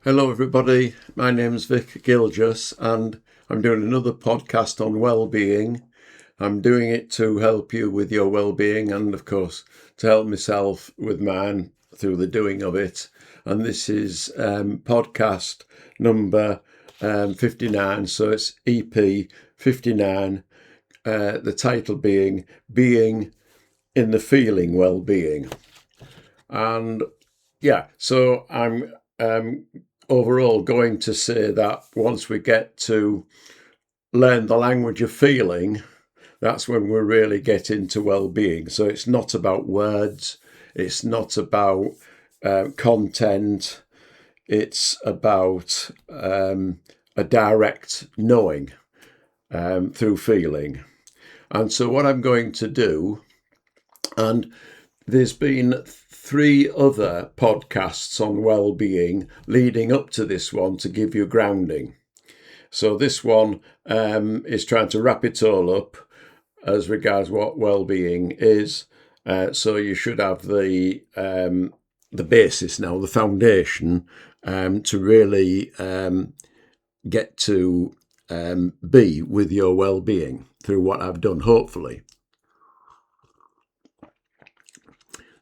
Hello everybody, my name's Vic Gilgis and I'm doing another podcast on well-being. I'm doing it to help you with your well-being and of course to help myself with mine through the doing of it. And this is podcast number 59, so it's EP59, the title being in the Feeling Well-being. And yeah, so I'm overall going to say that once we get to learn the language of feeling, that's when we really get into well-being. So it's not about words, it's not about content, it's about a direct knowing through feeling. And so what I'm going to do, and there's been 3 other podcasts on well-being leading up to this one to give you grounding. So this one is trying to wrap it all up as regards what well-being is. So you should have the basis now, the foundation, to really get to be with your well-being through what I've done, hopefully.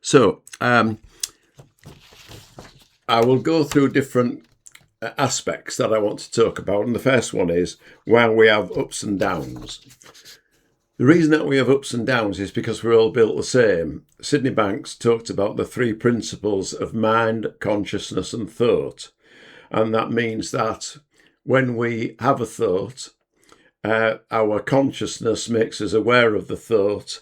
So I will go through different aspects that I want to talk about. And the first one is why we have ups and downs. The reason that we have ups and downs is because we're all built the same. Sydney Banks talked about the 3 principles of mind, consciousness and thought. And that means that when we have a thought, our consciousness makes us aware of the thought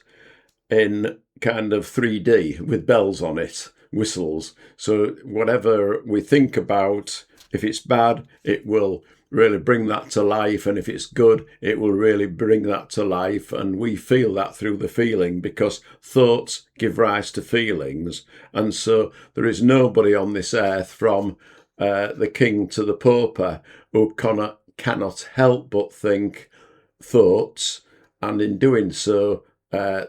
in kind of 3D with bells on it, whistles. So whatever we think about, if it's bad, it will really bring that to life. And if it's good, it will really bring that to life. And we feel that through the feeling because thoughts give rise to feelings. And so there is nobody on this earth from the king to the pauper who cannot help but think thoughts. And in doing so,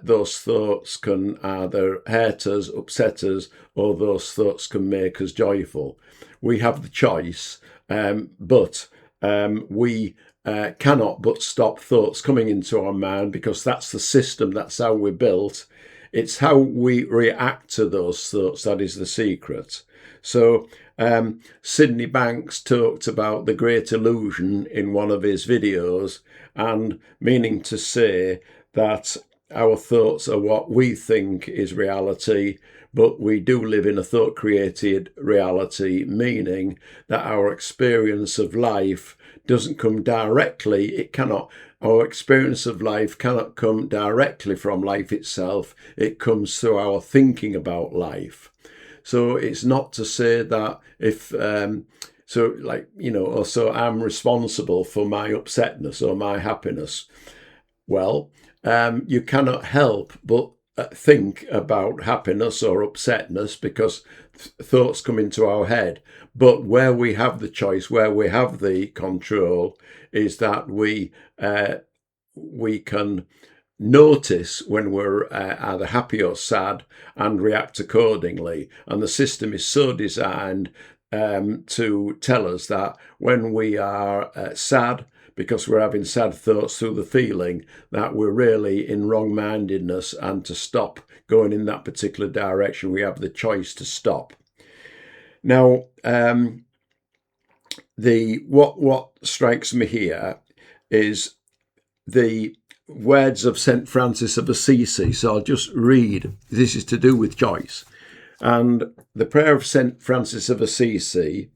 those thoughts can either hurt us, upset us, or those thoughts can make us joyful. We have the choice, but we cannot but stop thoughts coming into our mind because that's the system, that's how we're built. It's how we react to those thoughts that is the secret. So Sydney Banks talked about the great illusion in one of his videos, and meaning to say that our thoughts are what we think is reality, but we do live in a thought-created reality, meaning that our experience of life doesn't come directly. Our experience of life cannot come directly from life itself. It comes through our thinking about life. So it's not to say that so I'm responsible for my upsetness or my happiness. Well, you cannot help but think about happiness or upsetness because thoughts come into our head. But where we have the choice, where we have the control, is that we can notice when we're either happy or sad and react accordingly. And the system is so designed to tell us that when we are sad, because we're having sad thoughts through the feeling, that we're really in wrong-mindedness, and to stop going in that particular direction, we have the choice to stop. Now, what strikes me here is the words of St. Francis of Assisi. So I'll just read. This is to do with choice. And the prayer of St. Francis of Assisi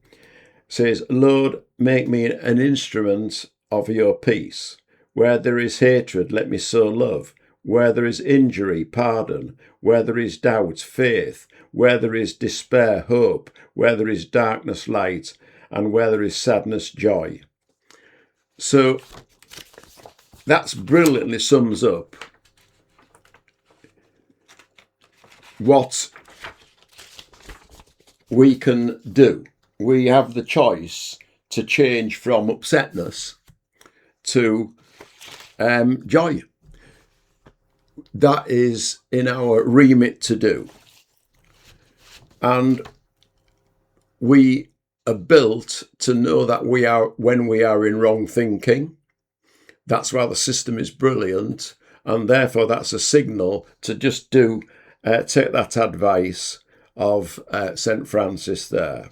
says, "Lord, make me an instrument of your peace. Where there is hatred, let me sow love. Where there is injury, pardon. Where there is doubt, faith. Where there is despair, hope. Where there is darkness, light. And where there is sadness, joy." So that's brilliantly sums up what we can do. We have the choice to change from upsetness to joy. That is in our remit to do. And we are built to know that when we are in wrong thinking. That's why the system is brilliant, and therefore that's a signal to just take that advice of St. Francis there.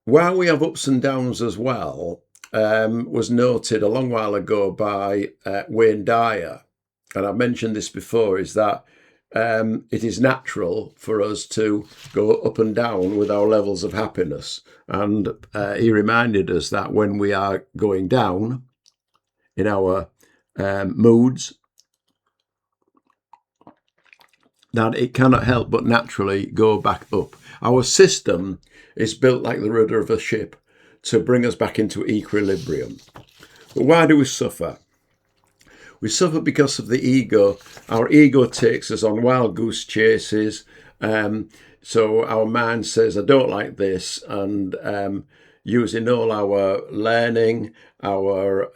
While we have ups and downs as well, was noted a long while ago by Wayne Dyer, and I've mentioned this before, is that it is natural for us to go up and down with our levels of happiness. And he reminded us that when we are going down in our moods, that it cannot help but naturally go back up. Our system is built like the rudder of a ship to bring us back into equilibrium. But why do we suffer? We suffer because of the ego. Our ego takes us on wild goose chases. So our mind says, I don't like this. And using all our learning, our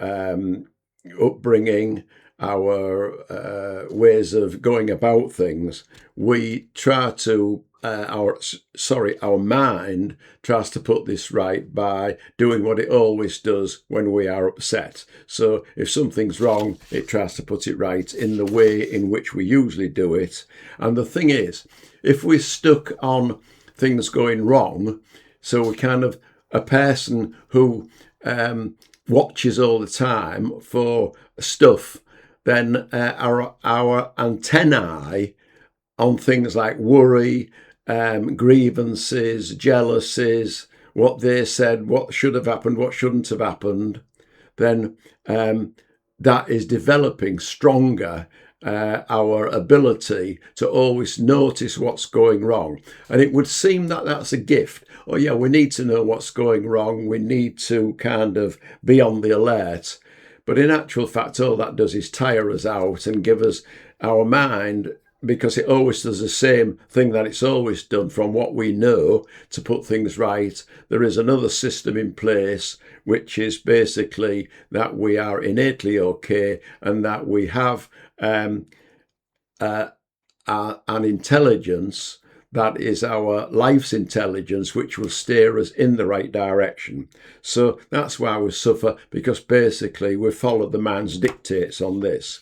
upbringing, our ways of going about things, we try to, our mind tries to put this right by doing what it always does when we are upset. So if something's wrong, it tries to put it right in the way in which we usually do it. And the thing is, if we're stuck on things going wrong, so we're kind of a person who watches all the time for stuff, then our antennae on things like worry, grievances, jealousies, what they said, what should have happened, what shouldn't have happened, then that is developing stronger our ability to always notice what's going wrong. And it would seem that that's a gift. Oh yeah, we need to know what's going wrong. We need to kind of be on the alert. But in actual fact, all that does is tire us out and give us our mind, because it always does the same thing that it's always done from what we know to put things right. There is another system in place, which is basically that we are innately okay and that we have an intelligence that is our life's intelligence, which will steer us in the right direction. So that's why we suffer, because basically we follow the mind's dictates on this.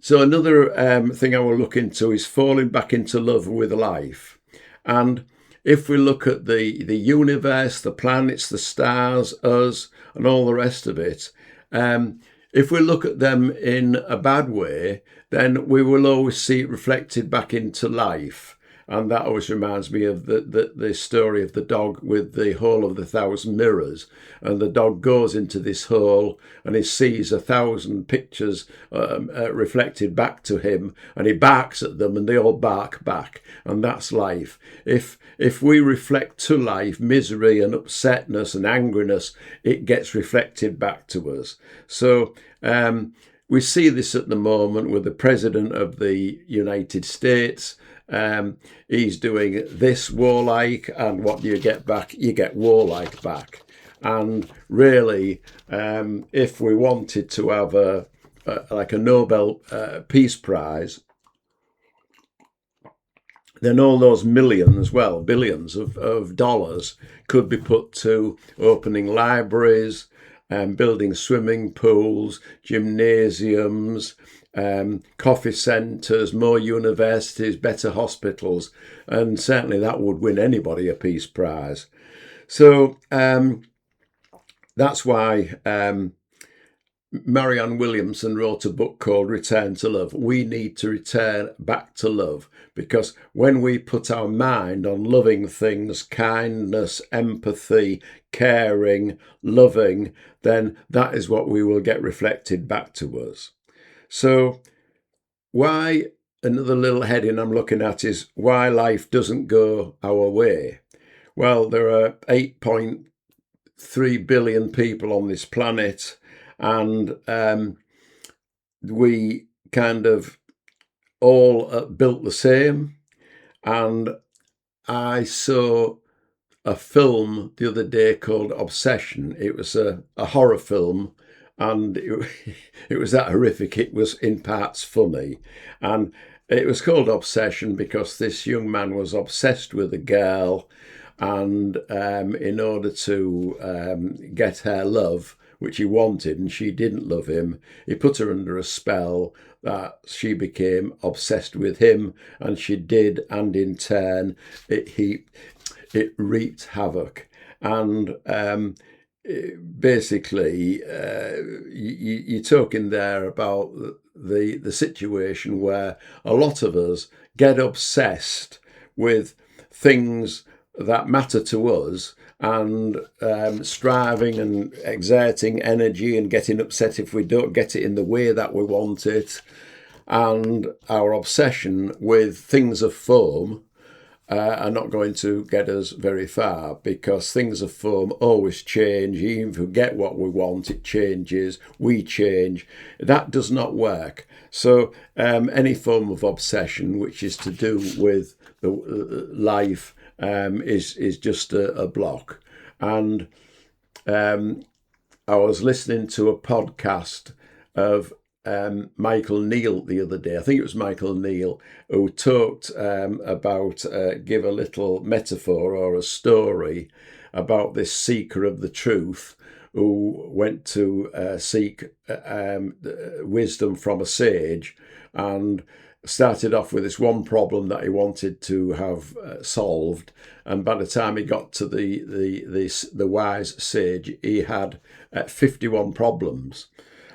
So another thing I will look into is falling back into love with life. And if we look at the universe, the planets, the stars, us, and all the rest of it, if we look at them in a bad way, then we will always see it reflected back into life. And that always reminds me of the story of the dog with the hole of the 1,000 mirrors. And the dog goes into this hole and he sees 1,000 pictures reflected back to him, and he barks at them and they all bark back. And that's life. If we reflect to life misery and upsetness and angriness, it gets reflected back to us. So we see this at the moment with the President of the United States. He's doing this warlike, and what do you get back? You get warlike back. And really, if we wanted to have a Nobel Peace Prize, then all those billions of dollars could be put to opening libraries, building swimming pools, gymnasiums, coffee centres, more universities, better hospitals, and certainly that would win anybody a Peace Prize. So that's why Marianne Williamson wrote a book called Return to Love. We need to return back to love, because when we put our mind on loving things, kindness, empathy, caring, loving, then that is what we will get reflected back to us. So why, another little heading I'm looking at is why life doesn't go our way. Well, there are 8.3 billion people on this planet, and we kind of all built the same. And I saw a film the other day called Obsession. It was a horror film, and it was that horrific. It was in parts funny, and It was called Obsession because this young man was obsessed with a girl, and in order to get her love, which he wanted, and she didn't love him, he put her under a spell that she became obsessed with him, and she did, and in turn, it wreaked havoc. And basically, you're talking there about the situation where a lot of us get obsessed with things that matter to us, and striving and exerting energy and getting upset if we don't get it in the way that we want it, and our obsession with things of foam are not going to get us very far, because things of foam always change. Even if we get what we want, it changes, we change. That does not work. So any form of obsession which is to do with the life is just a block. And I was listening to a podcast of Michael Neal the other day. I think it was Michael Neal who talked about, give a little metaphor or a story about this seeker of the truth who went to seek wisdom from a sage, and started off with this one problem that he wanted to have solved, and by the time he got to the wise sage, he had 51 problems.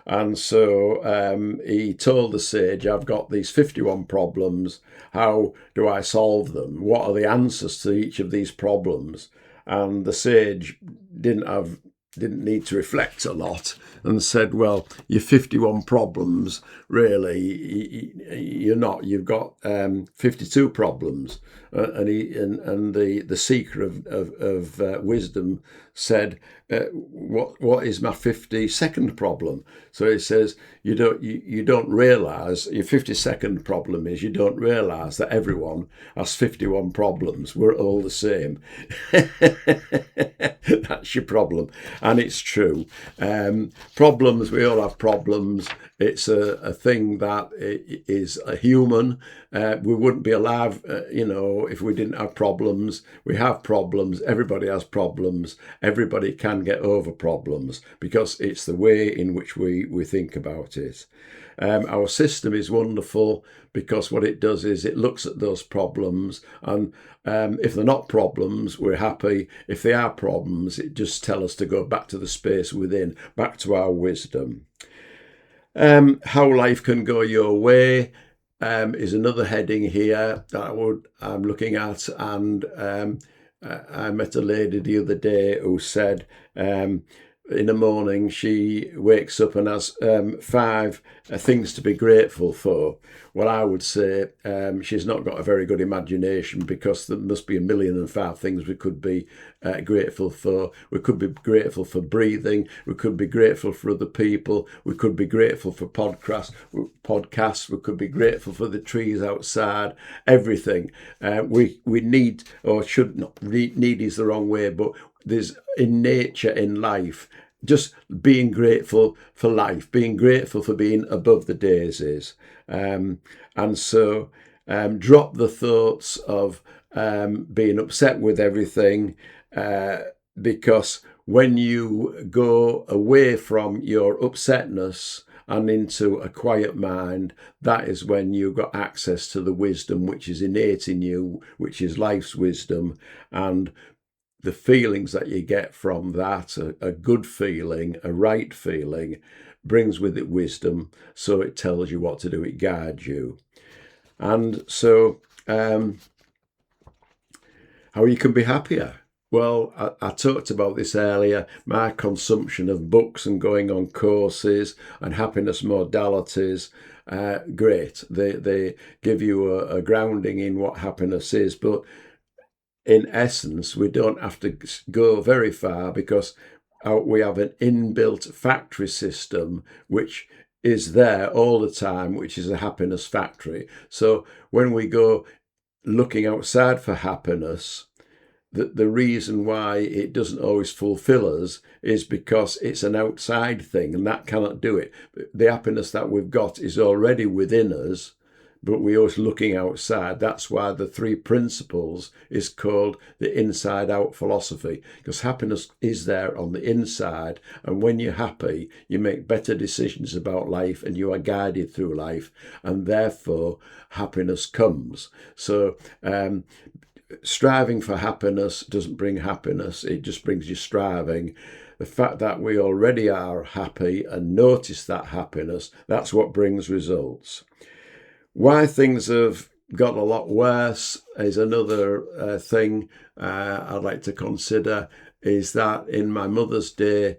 And so he told the sage, I've got these 51 problems. How do I solve them? What are the answers to each of these problems? And the sage didn't need to reflect a lot, and said, well, your 51 problems, really, you're not. You've got 52 problems. And the seeker of wisdom said, what is my 52nd problem? So he says, you don't realise, your 52nd problem is you don't realise that everyone has 51 problems. We're all the same. That's your problem. And it's true. Problems, we all have problems. It's a thing that is a human. We wouldn't be alive, if we didn't have problems. We have problems. Everybody has problems. Everybody can get over problems, because it's the way in which we think about it. Our system is wonderful, because what it does is it looks at those problems, and if they're not problems, we're happy. If they are problems, it just tells us to go back to the space within, back to our wisdom. How life can go your way is another heading here that I'm looking at. And I met a lady the other day who said, in the morning she wakes up and has 5 things to be grateful for. Well, I would say she's not got a very good imagination, because there must be 1,000,005 things we could be grateful for. We could be grateful for breathing. We could be grateful for other people. We could be grateful for podcasts. We could be grateful for the trees outside. Everything we need, or should not. Need is the wrong way, but there's in nature, in life, just being grateful for life, being grateful for being above the daisies. And so drop the thoughts of being upset with everything, because when you go away from your upsetness and into a quiet mind, that is when you've got access to the wisdom which is innate in you, which is life's wisdom. And the feelings that you get from that, a good feeling, a right feeling, brings with it wisdom. So it tells you what to do, it guides you. And so how you can be happier. Well, I talked about this earlier, my consumption of books and going on courses and happiness modalities. Great. They give you a grounding in what happiness is, but in essence, we don't have to go very far, because we have an inbuilt factory system which is there all the time, which is a happiness factory. So when we go looking outside for happiness, the reason why it doesn't always fulfill us is because it's an outside thing, and that cannot do it. The happiness that we've got is already within us, but we're always looking outside. That's why the three principles is called the inside out philosophy, because happiness is there on the inside. And when you're happy, you make better decisions about life and you are guided through life, and therefore happiness comes. So striving for happiness doesn't bring happiness, it just brings you striving. The fact that we already are happy and notice that happiness, that's what brings results. Why things have got a lot worse is another thing I'd like to consider, is that in my mother's day,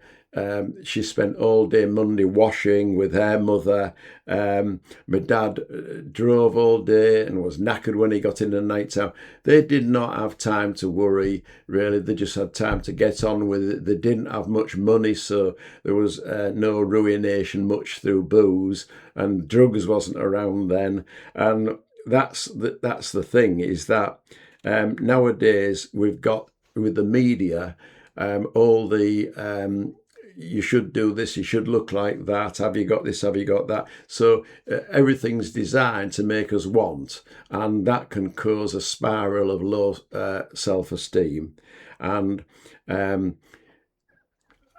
she spent all day Monday washing with her mother. My dad drove all day and was knackered when he got in at night time. They did not have time to worry, really. They just had time to get on with it. They didn't have much money, so there was no ruination much through booze, and drugs wasn't around then. And that's the thing, is that nowadays we've got, with the media, all the you should do this, you should look like that, have you got this, have you got that? So everything's designed to make us want, and that can cause a spiral of low self-esteem. And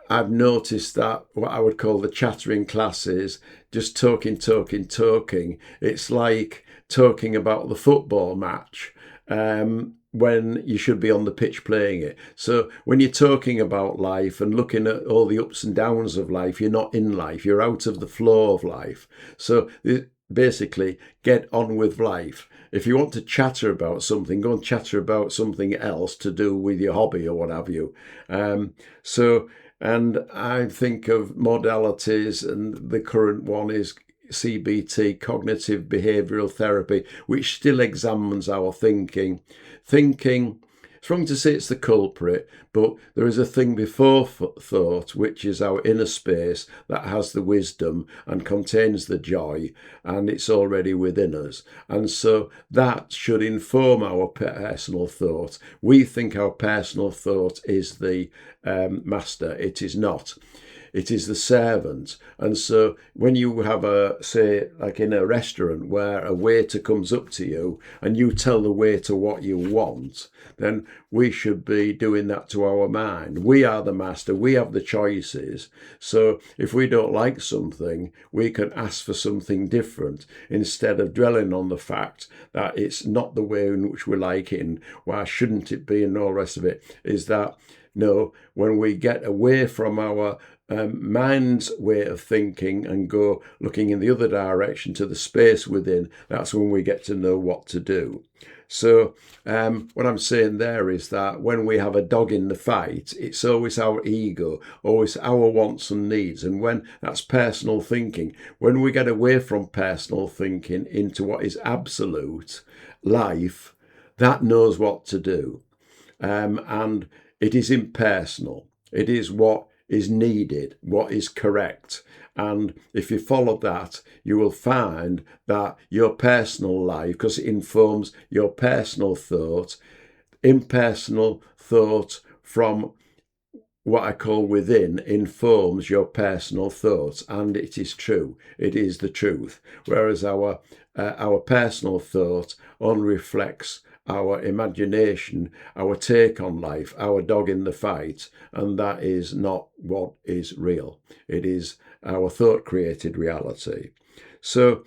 I've noticed that what I would call the chattering classes, just talking. It's like talking about the football match when you should be on the pitch playing it. So when you're talking about life and looking at all the ups and downs of life, you're not in life, you're out of the flow of life. So basically, get on with life. If you want to chatter about something, go and chatter about something else to do with your hobby or what have you. And I think of modalities, and the current one is CBT, cognitive behavioural therapy, which still examines our thinking. It's wrong to say it's the culprit, but there is a thing before thought, which is our inner space that has the wisdom and contains the joy, and it's already within us. And so that should inform our personal thought. We think our personal thought is the master. It is not. It is the servant. And so when you have say, like in a restaurant where a waiter comes up to you and you tell the waiter what you want, then we should be doing that to our mind. We are the master. We have the choices. So if we don't like something, we can ask for something different instead of dwelling on the fact that it's not the way in which we like it, and why shouldn't it be, and all the rest of it. Is that, no, when we get away from our mind's way of thinking and go looking in the other direction to the space within, that's when we get to know what to do. So what I'm saying there is that when we have a dog in the fight, it's always our ego, always our wants and needs. And when that's personal thinking, when we get away from personal thinking into what is absolute life, that knows what to do. And it is impersonal. It is what is needed, what is correct. And if you follow that, you will find that your personal life, because it informs your personal thought, impersonal thought from what I call within informs your personal thoughts, and it is true. It is the truth. Whereas our personal thought only reflects our imagination, our take on life, our dog in the fight, and that is not what is real. It is our thought-created reality. So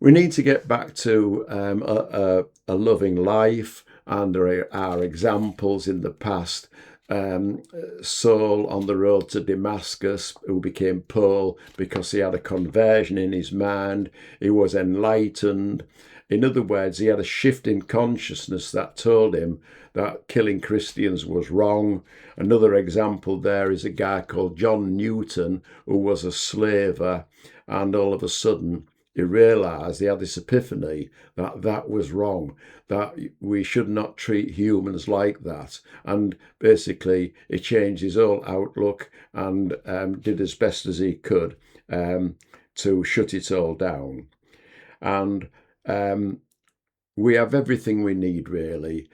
we need to get back to a loving life, and there are examples in the past. Saul on the road to Damascus, who became Paul because he had a conversion in his mind. He was enlightened. In other words, he had a shift in consciousness that told him that killing Christians was wrong. Another example there is a guy called John Newton, who was a slaver, and all of a sudden he realised, he had this epiphany that that was wrong, that we should not treat humans like that. And basically he changed his whole outlook and did as best as he could to shut it all down. And we have everything we need, really.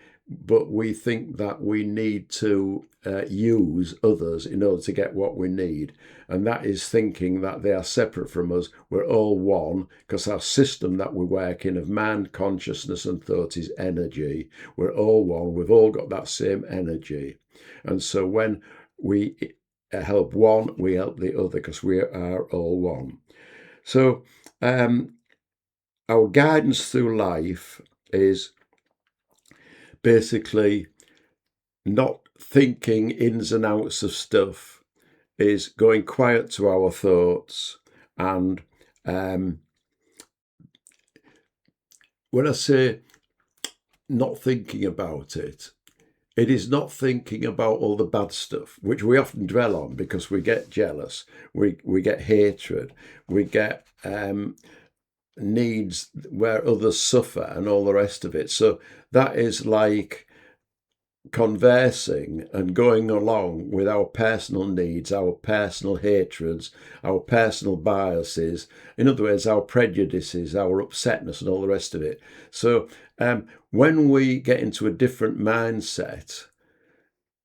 but we think that we need to use others in order to get what we need. And that is thinking that they are separate from us. We're all one, because our system that we work in of mind, consciousness and thought is energy. We're all one. We've all got that same energy. And so when we help one, we help the other, because we are all one. So our guidance through life is basically not thinking ins and outs of stuff, is going quiet to our thoughts. And when I say not thinking about it, it is not thinking about all the bad stuff, which we often dwell on because we get jealous, we get hatred, we get needs where others suffer and all the rest of it. So that is like conversing and going along with our personal needs, our personal hatreds, our personal biases, in other words, our prejudices, our upsetness and all the rest of it. So when we get into a different mindset,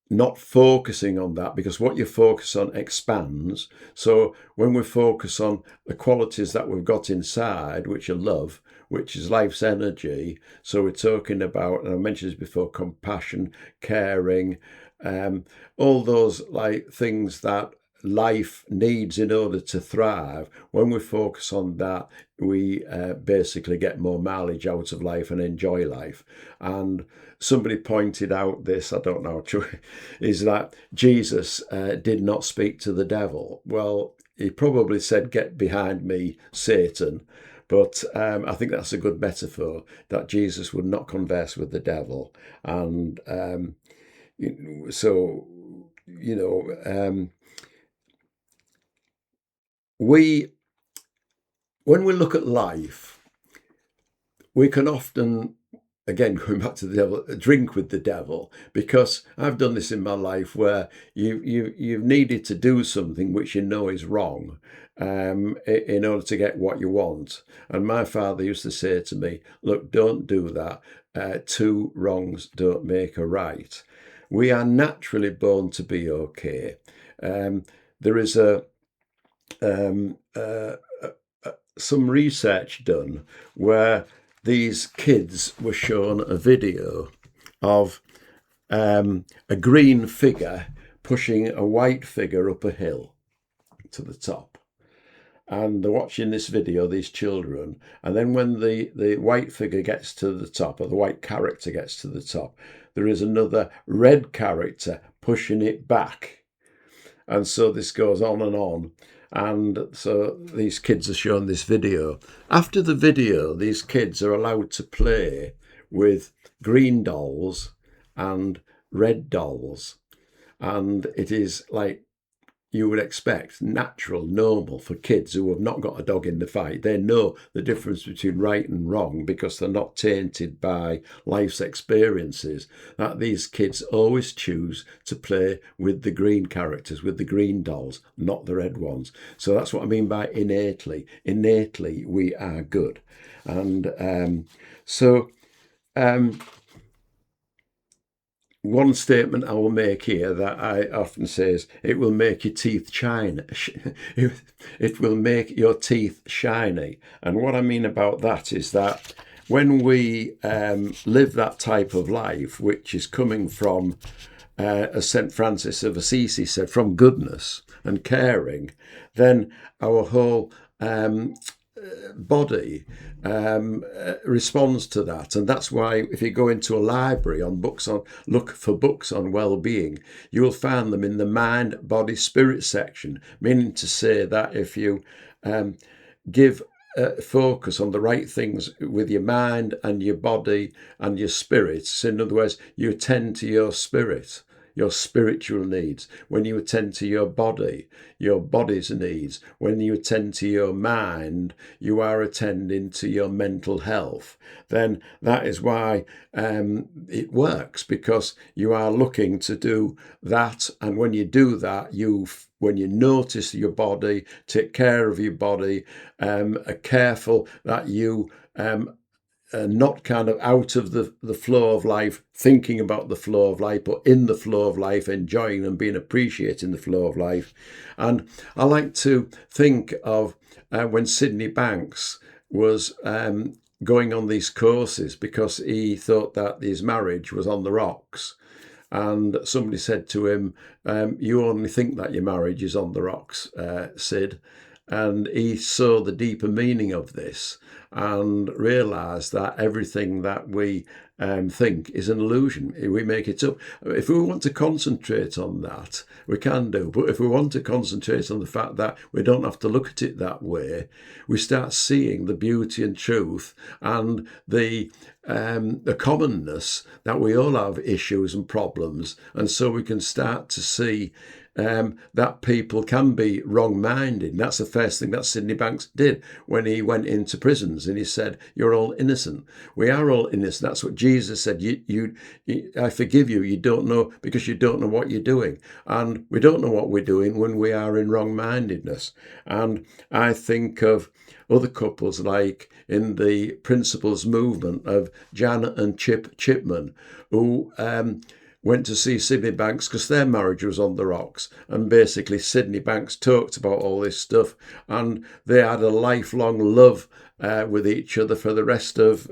not focusing on that, because what you focus on expands. So when we focus on the qualities that we've got inside, which are love, which is life's energy. So we're talking about, and I mentioned this before, compassion, caring, all those like things that life needs in order to thrive. When we focus on that, we basically get more mileage out of life and enjoy life. And somebody pointed out this, I don't know, is that Jesus did not speak to the devil. Well, he probably said, "Get behind me, Satan." But I think that's a good metaphor, that Jesus would not converse with the devil. And so, you know, when we look at life, we can often, again, going back to the devil, drink with the devil, because I've done this in my life where you've needed to do something which you know is wrong in order to get what you want. And my father used to say to me, "Look, don't do that. Two wrongs don't make a right." We are naturally born to be okay. There is some research done where these kids were shown a video of a green figure pushing a white figure up a hill to the top. And they're watching this video, these children, and then when the white figure gets to the top, or the white character gets to the top, there is another red character pushing it back. And so this goes on and on. And so these kids are shown this video. After the video, these kids are allowed to play with green dolls and red dolls. And it is like you would expect, natural, normal for kids who have not got a dog in the fight. They know the difference between right and wrong because they're not tainted by life's experiences. That these kids always choose to play with the green characters, with the green dolls, not the red ones. So that's what I mean by innately. Innately, we are good. And one statement I will make here that I often say is, it will make your teeth shine. It will make your teeth shiny. And what I mean about that is that when we live that type of life, which is coming from, as St. Francis of Assisi said, from goodness and caring, then our whole body responds to that. And that's why if you go into a library look for books on well-being, you will find them in the mind, body, spirit section, meaning to say that if you give focus on the right things with your mind and your body and your spirit, so in other words, you attend to your spirit, your spiritual needs. When you attend to your body's needs. When you attend to your mind, you are attending to your mental health. Then that is why it works, because you are looking to do that. And when you do that, when you notice your body, take care of your body, are careful that you not kind of out of the flow of life, thinking about the flow of life, but in the flow of life, enjoying and being appreciating the flow of life. And I like to think of when Sydney Banks was going on these courses because he thought that his marriage was on the rocks. And somebody said to him, you only think that your marriage is on the rocks, Sid. And he saw the deeper meaning of this and realised that everything that we think is an illusion. We make it up. If we want to concentrate on that, we can do. But if we want to concentrate on the fact that we don't have to look at it that way, we start seeing the beauty and truth and the commonness that we all have issues and problems. And so we can start to see that people can be wrong-minded. And that's the first thing that Sydney Banks did when he went into prisons, and he said, "You're all innocent. We are all innocent." That's what Jesus said. I forgive you. You don't know because you don't know what you're doing, and we don't know what we're doing when we are in wrong-mindedness. And I think of other couples like in the Principles movement of Jan and Chip Chipman, who went to see Sydney Banks because their marriage was on the rocks. And basically Sydney Banks talked about all this stuff, and they had a lifelong love with each other for the rest of,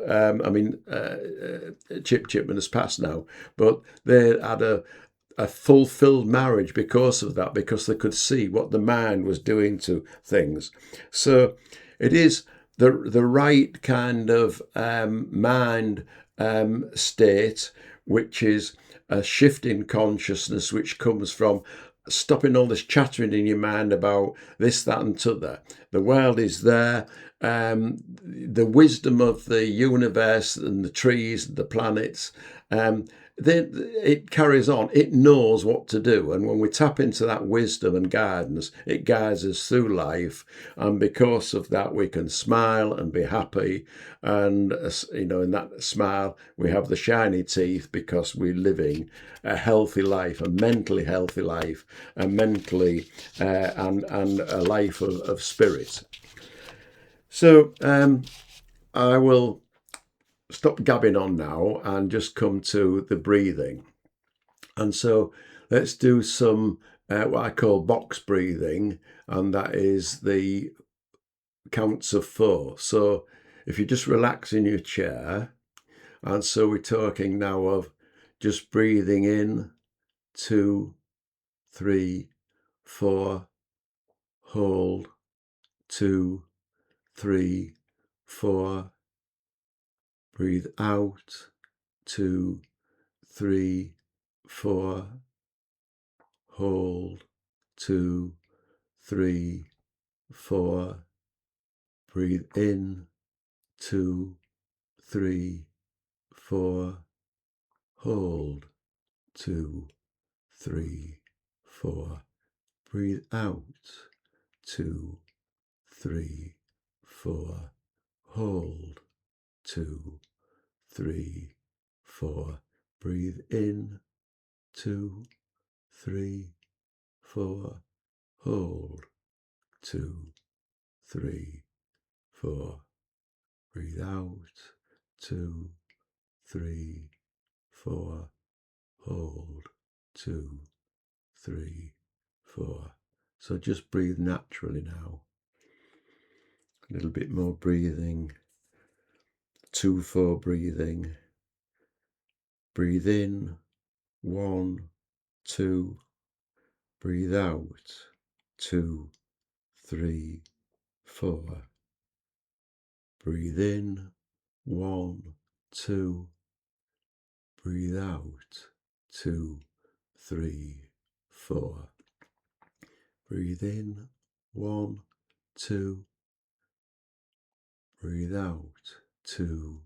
Chip Chipman has passed now, but they had a fulfilled marriage because of that, because they could see what the mind was doing to things. So it is the right kind of mind state, which is a shift in consciousness, which comes from stopping all this chattering in your mind about this, that, and t'other. The world is there. The wisdom of the universe and the trees, the planets, it carries on. It knows what to do. And when we tap into that wisdom and guidance, it guides us through life. And because of that, we can smile and be happy. And, in that smile, we have the shiny teeth because we're living a healthy life, a mentally healthy life, a mentally and a life of spirit. So I will stop gabbing on now and just come to the breathing. And so let's do some what I call box breathing, and that is the counts of 4. So if you just relax in your chair, and so we're talking now of just breathing in 2, 3, 4, hold 2, 3, 4, breathe out 2, 3, 4, hold 2, 3, 4, breathe in 2, 3, 4, hold 2, 3, 4, breathe out 2, 3, 4, hold 2, 3, 4, breathe in 2, 3, 4, hold 2, 3, 4, breathe out 2, 3, 4, hold 2, 3, 4. So just breathe naturally now. A little bit more breathing. 2, 4 breathing. Breathe in 1, 2. Breathe out 2, 3, 4. Breathe in 1, 2. Breathe out 2, 3, 4. Breathe in 1, 2. Breathe out 2,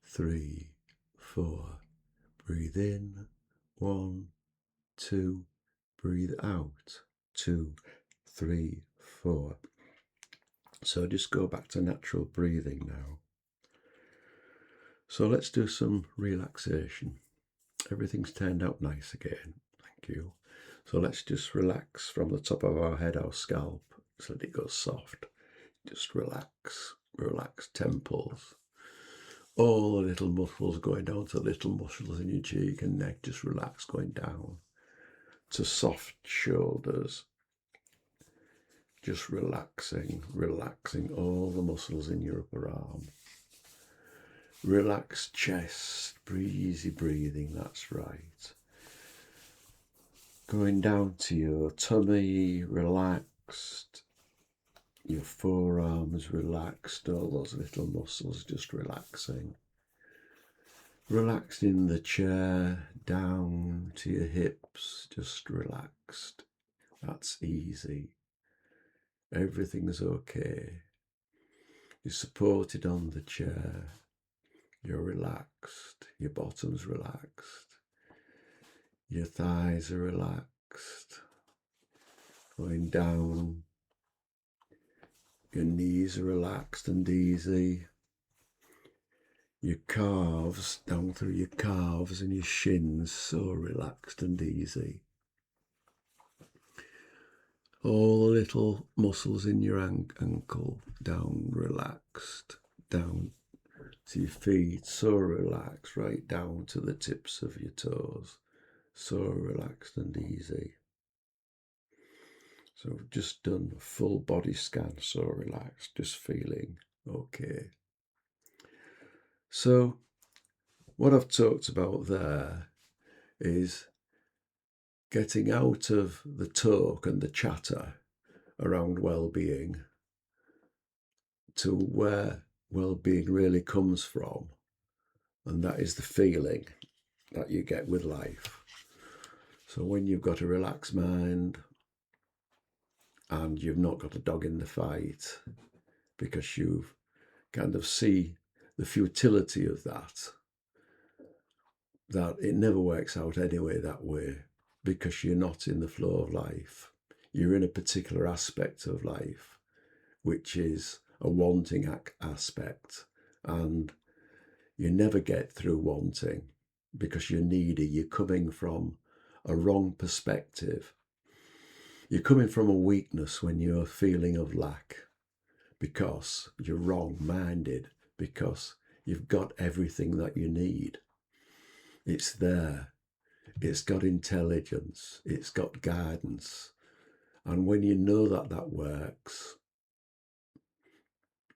3, 4. Breathe in 1, 2. Breathe out 2, 3, 4. So just go back to natural breathing now. So let's do some relaxation. Everything's turned out nice again. Thank you. So let's just relax from the top of our head, our scalp, so that it goes soft. Just relax. Relax temples, all the little muscles going down to little muscles in your cheek and neck, just relax, going down to soft shoulders, just relaxing all the muscles in your upper arm. Relaxed chest, easy breathing, that's right. Going down to your tummy, relaxed. Your forearms relaxed, all those little muscles just relaxing. Relaxed in the chair, down to your hips, just relaxed. That's easy. Everything's okay. You're supported on the chair. You're relaxed. Your bottom's relaxed. Your thighs are relaxed. Going down. Your knees are relaxed and easy. Your calves, down through your calves and your shins, so relaxed and easy. All the little muscles in your ankle, down, relaxed. Down to your feet, so relaxed, right down to the tips of your toes, so relaxed and easy. So I've just done a full body scan, so relaxed, just feeling okay. So what I've talked about there is getting out of the talk and the chatter around well-being to where well-being really comes from, and that is the feeling that you get with life. So when you've got a relaxed mind and you've not got a dog in the fight because you've kind of see the futility of that it never works out anyway that way, because you're not in the flow of life. You're in a particular aspect of life, which is a wanting aspect, and you never get through wanting because you're needy. You're coming from a wrong perspective. You're coming from a weakness when you're feeling of lack, because you're wrong-minded, because you've got everything that you need. It's there. It's got intelligence. It's got guidance. And when you know that that works,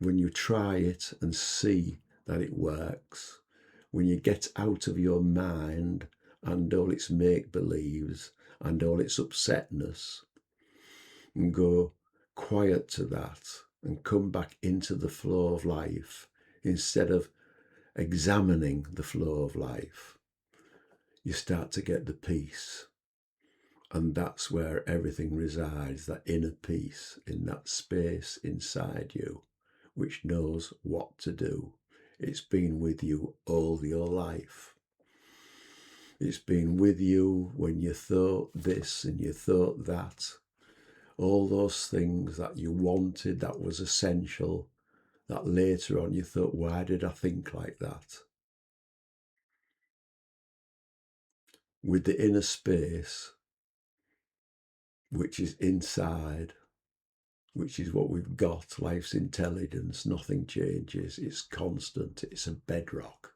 when you try it and see that it works, when you get out of your mind and all its make-believes and all its upsetness and go quiet to that and come back into the flow of life instead of examining the flow of life, you start to get the peace. And that's where everything resides, that inner peace, in that space inside you, which knows what to do. It's been with you all your life. It's been with you when you thought this and you thought that. All those things that you wanted, that was essential, that later on you thought, why did I think like that? With the inner space, which is inside, which is what we've got, life's intelligence, nothing changes, it's constant, it's a bedrock.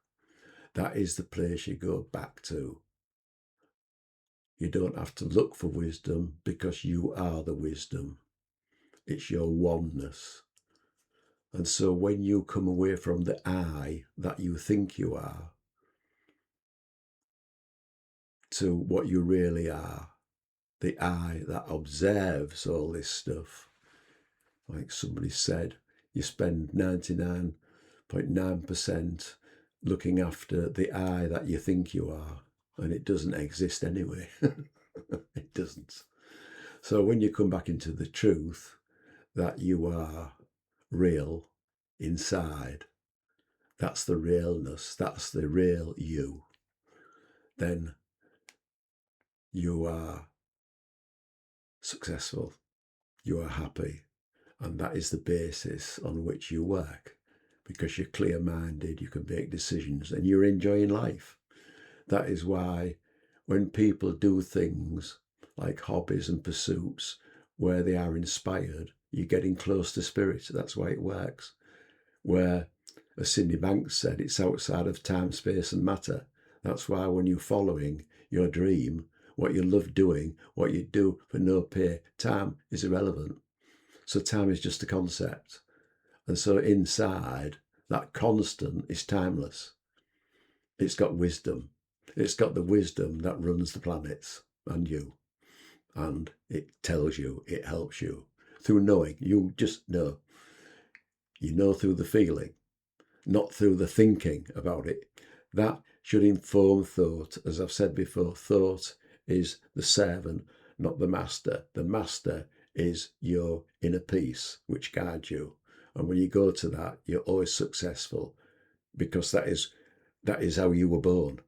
That is the place you go back to. You don't have to look for wisdom because you are the wisdom. It's your oneness. And so when you come away from the I that you think you are to what you really are, the I that observes all this stuff, like somebody said, you spend 99.9% looking after the I that you think you are, and it doesn't exist anyway. It doesn't. So when you come back into the truth that you are real inside, that's the realness, that's the real you, then you are successful, you are happy, and that is the basis on which you work, because you're clear-minded, you can make decisions, and you're enjoying life. That is why when people do things like hobbies and pursuits where they are inspired, you're getting close to spirit. That's why it works. Where as Cindy Banks said, it's outside of time, space and matter. That's why when you're following your dream, what you love doing, what you do for no pay, time is irrelevant. So time is just a concept. And so inside, that constant is timeless. It's got wisdom. It's got the wisdom that runs the planets and you. And it tells you, it helps you through knowing. You just know. You know through the feeling, not through the thinking about it. That should inform thought. As I've said before, thought is the servant, not the master. The master is your inner peace, which guides you. And when you go to that, you're always successful, because that is how you were born.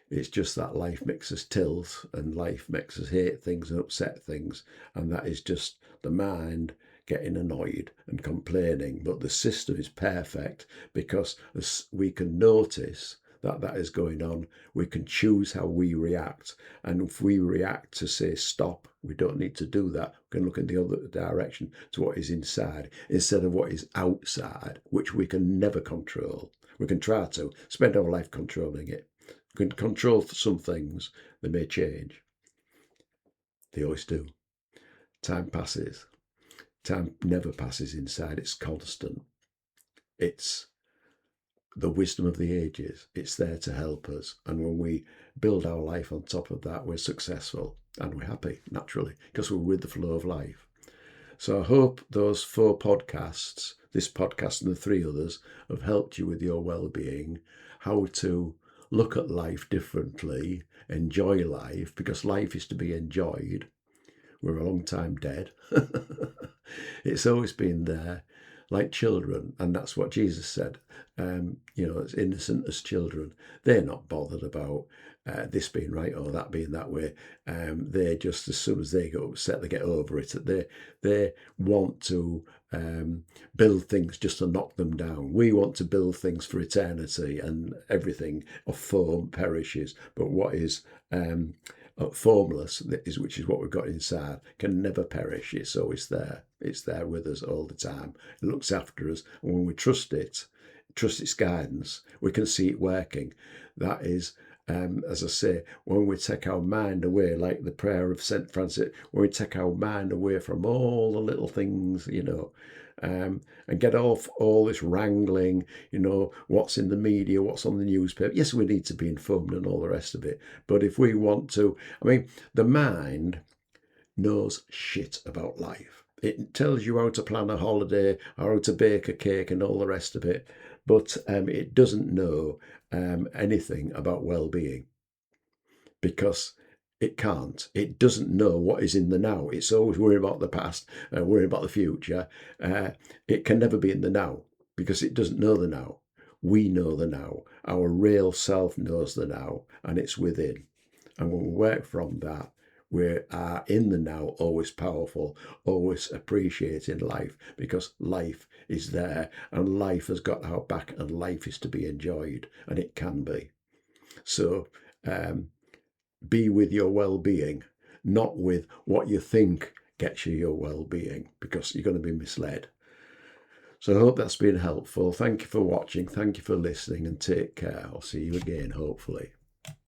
It's just that life makes us tilt and life makes us hate things and upset things. And that is just the mind getting annoyed and complaining. But the system is perfect, because as we can notice that is going on, we can choose how we react. And if we react to say stop, we don't need to do that. We can look in the other direction to what is inside instead of what is outside, which we can never control. We can try to spend our life controlling it. We can control some things. They may change. They always do. Time passes. Time never passes inside. It's constant. It's the wisdom of the ages. It's there to help us. And when we build our life on top of that, we're successful and we're happy, naturally, because we're with the flow of life. So I hope those 4 podcasts, this podcast and the 3 others, have helped you with your well-being, how to look at life differently, enjoy life, because life is to be enjoyed. We're a long time dead. It's always been there, like children, and that's what Jesus said. As innocent as children, they're not bothered about this being right or that being that way. They just, as soon as they get upset, they get over it. They want to build things just to knock them down. We want to build things for eternity, and everything of form perishes. But what is formless, which is what we've got inside, can never perish. It's always there. It's there with us all the time. It looks after us, and when we trust its guidance, we can see it working. That is, as I say, when we take our mind away, like the prayer of St. Francis, when we take our mind away from all the little things, and get off all this wrangling, what's in the media, what's on the newspaper. Yes, we need to be informed and all the rest of it. But if we want to, the mind knows shit about life. It tells you how to plan a holiday, or how to bake a cake and all the rest of it. But it doesn't know anything about well-being, because it can't. It doesn't know what is in the now. It's always worrying about the past, worrying about the future. It can never be in the now, because it doesn't know the now. We know the now. Our real self knows the now, and it's within. And when we work from that, we are in the now, always powerful, always appreciating life, because life is there and life has got our back, and life is to be enjoyed, and it can be. So be with your well-being, not with what you think gets you your well-being, because you're going to be misled. So I hope that's been helpful. Thank you for watching. Thank you for listening, and take care. I'll see you again, hopefully.